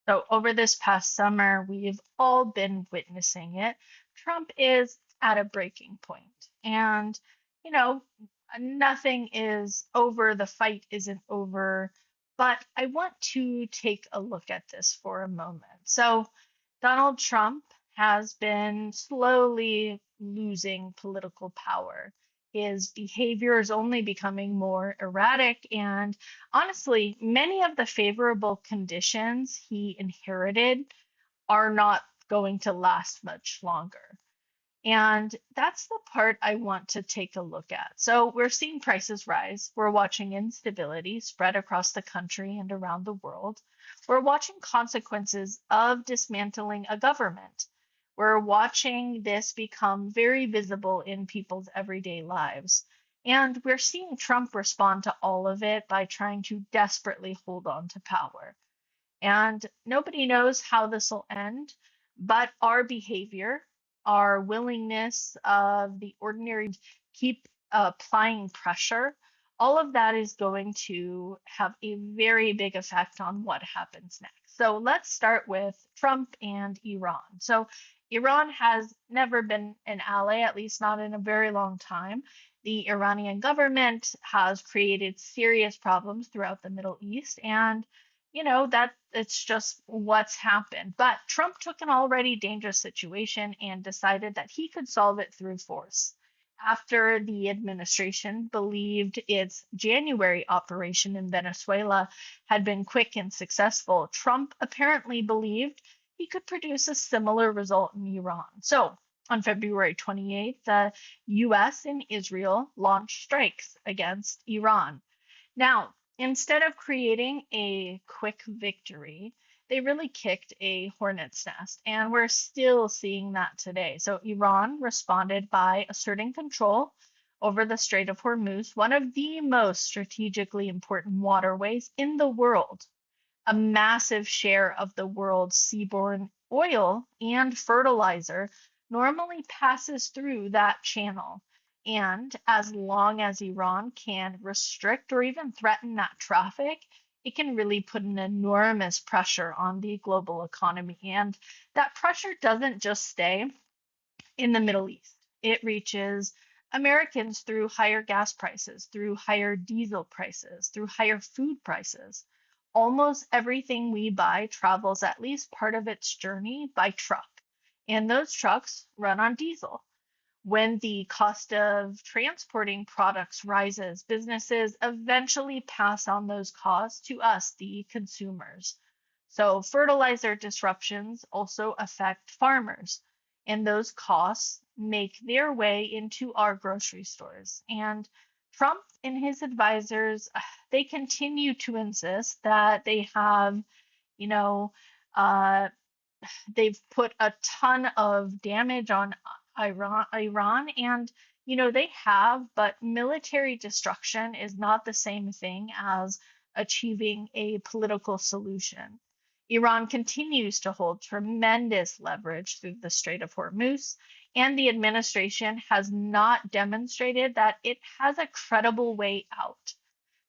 So, over this past summer, we've all been witnessing it. Trump is at a breaking point. And, you know, nothing is over, the fight isn't over. But I want to take a look at this for a moment. So, Donald Trump has been slowly losing political power. His behavior is only becoming more erratic, and honestly, many of the favorable conditions he inherited are not going to last much longer. And that's the part I want to take a look at. So, we're seeing prices rise. We're watching instability spread across the country and around the world. We're watching consequences of dismantling a government. We're watching this become very visible in people's everyday lives. And we're seeing Trump respond to all of it by trying to desperately hold on to power. And nobody knows how this will end, but our behavior, our willingness of the ordinary keep applying pressure, all of that is going to have a very big effect on what happens next. So let's start with Trump and Iran. So Iran has never been an ally, at least not in a very long time. The Iranian government has created serious problems throughout the Middle East, and that it's just what's happened. But Trump took an already dangerous situation and decided that he could solve it through force. After the administration believed its January operation in Venezuela had been quick and successful, Trump apparently believed he could produce a similar result in Iran. So, on February 28th, the US and Israel launched strikes against Iran. Now, instead of creating a quick victory, they really kicked a hornet's nest, and we're still seeing that today. So, Iran responded by asserting control over the Strait of Hormuz, one of the most strategically important waterways in the world. A massive share of the world's seaborne oil and fertilizer normally passes through that channel. And as long as Iran can restrict or even threaten that traffic, it can really put an enormous pressure on the global economy. And that pressure doesn't just stay in the Middle East, it reaches Americans through higher gas prices, through higher diesel prices, through higher food prices. Almost everything we buy travels at least part of its journey by truck, and those trucks run on diesel. When the cost of transporting products rises, businesses eventually pass on those costs to us, the consumers. So, fertilizer disruptions also affect farmers, and those costs make their way into our grocery stores. And Trump and his advisors, they continue to insist that they have, you know, uh, they've put a ton of damage on Iran, and they have, but military destruction is not the same thing as achieving a political solution. Iran continues to hold tremendous leverage through the Strait of Hormuz, and the administration has not demonstrated that it has a credible way out.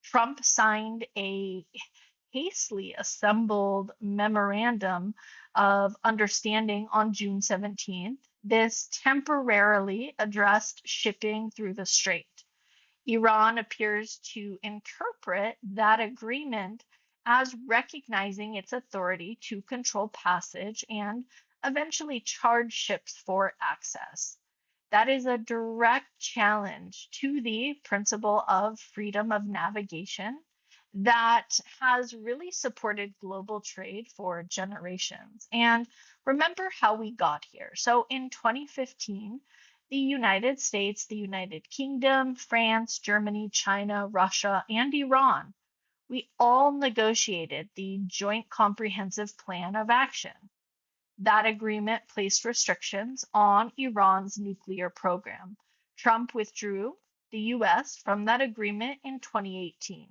Trump signed a hastily assembled memorandum of understanding on June 17th. This temporarily addressed shipping through the strait. Iran appears to interpret that agreement as recognizing its authority to control passage and eventually charge ships for access. That is a direct challenge to the principle of freedom of navigation that has really supported global trade for generations. And remember how we got here. So in 2015, the United States, the United Kingdom, France, Germany, China, Russia, and Iran, we all negotiated the Joint Comprehensive Plan of Action. That agreement placed restrictions on Iran's nuclear program. Trump withdrew the US from that agreement in 2018.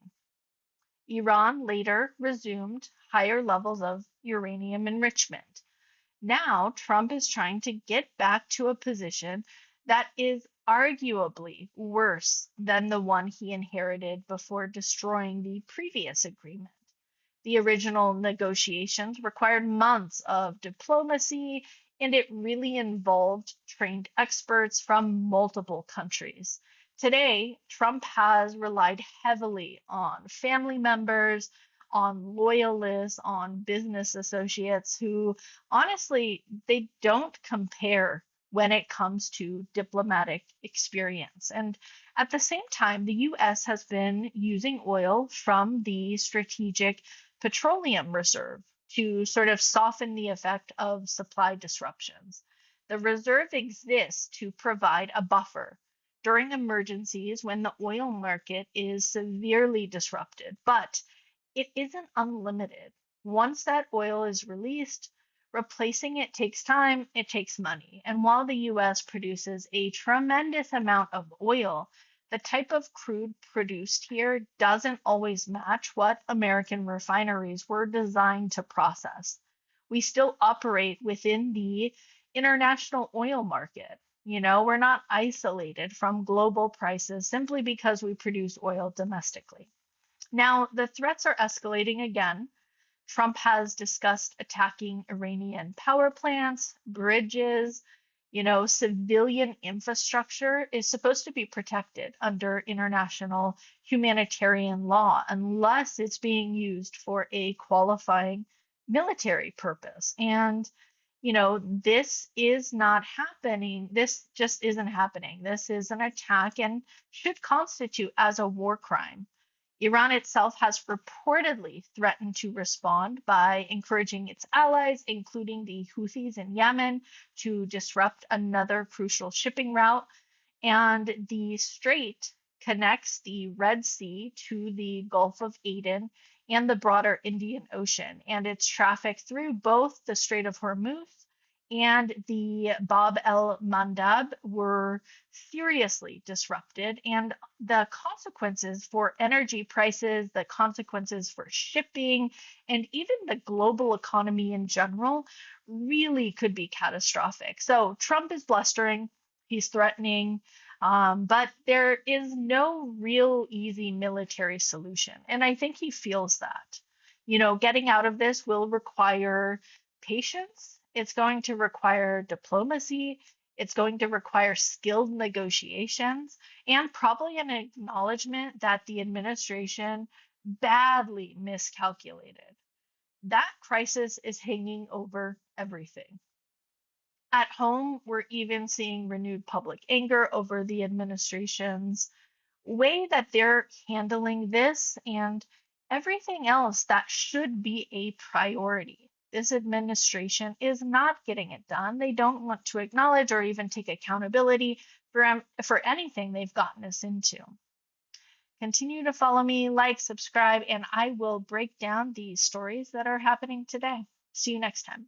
Iran later resumed higher levels of uranium enrichment. Now, Trump is trying to get back to a position that is arguably worse than the one he inherited before destroying the previous agreement. The original negotiations required months of diplomacy, and it really involved trained experts from multiple countries. Today, Trump has relied heavily on family members, on loyalists, on business associates who honestly, they don't compare when it comes to diplomatic experience. And at the same time, the US has been using oil from the Strategic Petroleum Reserve to sort of soften the effect of supply disruptions. The reserve exists to provide a buffer during emergencies when the oil market is severely disrupted, but it isn't unlimited. Once that oil is released, replacing it takes time, it takes money. And while the US produces a tremendous amount of oil, the type of crude produced here doesn't always match what American refineries were designed to process. We still operate within the international oil market. We're not isolated from global prices simply because we produce oil domestically. Now, the threats are escalating again. Trump has discussed attacking Iranian power plants, bridges. Civilian infrastructure is supposed to be protected under international humanitarian law unless it's being used for a qualifying military purpose. And, this is not happening. This just isn't happening. This is an attack and should constitute as a war crime. Iran itself has reportedly threatened to respond by encouraging its allies, including the Houthis in Yemen, to disrupt another crucial shipping route. And the strait connects the Red Sea to the Gulf of Aden and the broader Indian Ocean. And its traffic through both the Strait of Hormuz and the Bab el Mandab were seriously disrupted. And the consequences for energy prices, the consequences for shipping, and even the global economy in general really could be catastrophic. So Trump is blustering, he's threatening, but there is no real easy military solution. And I think he feels that. Getting out of this will require patience. It's going to require diplomacy. It's going to require skilled negotiations and probably an acknowledgement that the administration badly miscalculated. That crisis is hanging over everything. At home, we're even seeing renewed public anger over the administration's way that they're handling this and everything else that should be a priority. This administration is not getting it done. They don't want to acknowledge or even take accountability for anything they've gotten us into. Continue to follow me, like, subscribe, and I will break down these stories that are happening today. See you next time.